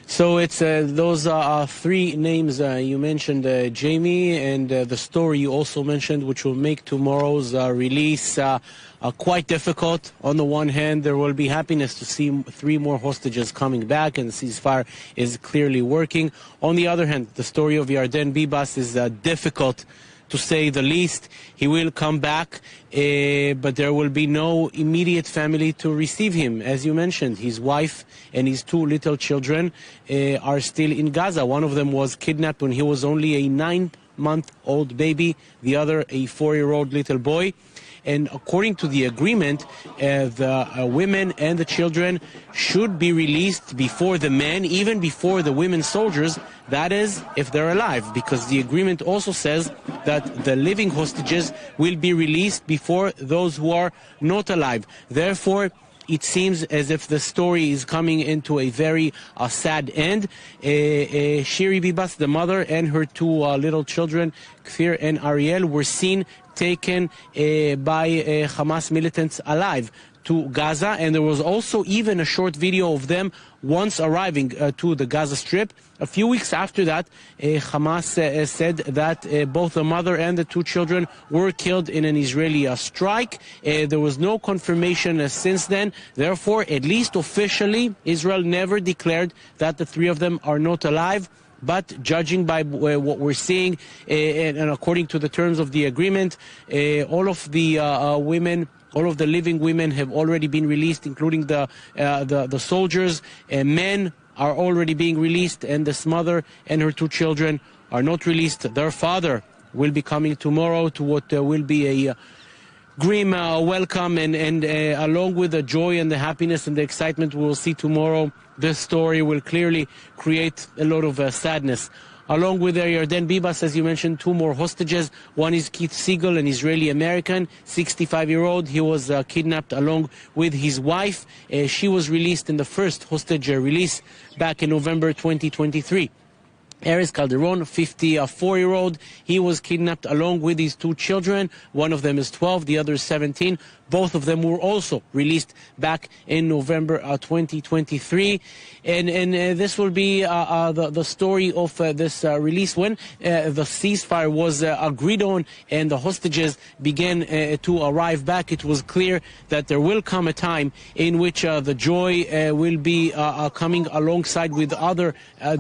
So it's those three names you mentioned, Jamie, and the story you also mentioned, which will make tomorrow's release quite difficult. On the one hand, there will be happiness to see three more hostages coming back, and the ceasefire is clearly working. On the other hand, the story of Yarden Bibas is difficult, to say the least. He will come back, but there will be no immediate family to receive him. As you mentioned, his wife and his two little children are still in Gaza. One of them was kidnapped when he was only a 9-month-old baby, the other a 4-year-old little boy. And according to the agreement, the women and the children should be released before the men, even before the women soldiers, that is, if they're alive, because the agreement also says that the living hostages will be released before those who are not alive. Therefore, it seems as if the story is coming into a very sad end. Shiri Bibas, the mother, and her two little children, Kfir and Ariel, were seen taken by Hamas militants alive to Gaza, and there was also even a short video of them once arriving to the Gaza Strip. A few weeks after that, Hamas said that both the mother and the two children were killed in an Israeli strike. There was no confirmation since then. Therefore, at least officially, Israel never declared that the three of them are not alive. But judging by what we're seeing, and according to the terms of the agreement, all of the women, all of the living women have already been released, including the soldiers. Men are already being released, and this mother and her two children are not released. Their father will be coming tomorrow to what will be a grim welcome, and along with the joy and the happiness and the excitement we will see tomorrow, this story will clearly create a lot of sadness. Along with Yarden Bibas, as you mentioned, two more hostages. One is Siegel, an Israeli-American, 65-year-old. He was kidnapped along with his wife. She was released in the first hostage release back in November 2023. Ofer Calderon, 54-year-old, he was kidnapped along with his two children. One of them is 12, the other is 17. Both of them were also released back in November 2023. And this will be the story of this release. When the ceasefire was agreed on and the hostages began to arrive back, it was clear that there will come a time in which the joy will be coming alongside with other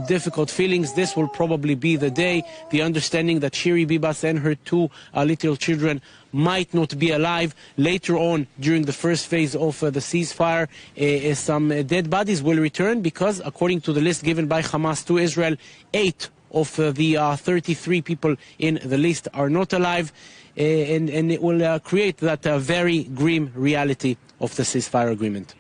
difficult feelings. This will probably be the day, the understanding that Shiri Bibas and her two little children might not be alive. Later on, during the first phase of the ceasefire, some dead bodies will return because, according to the list given by Hamas to Israel, 8 of the 33 people in the list are not alive, and it will create that very grim reality of the ceasefire agreement.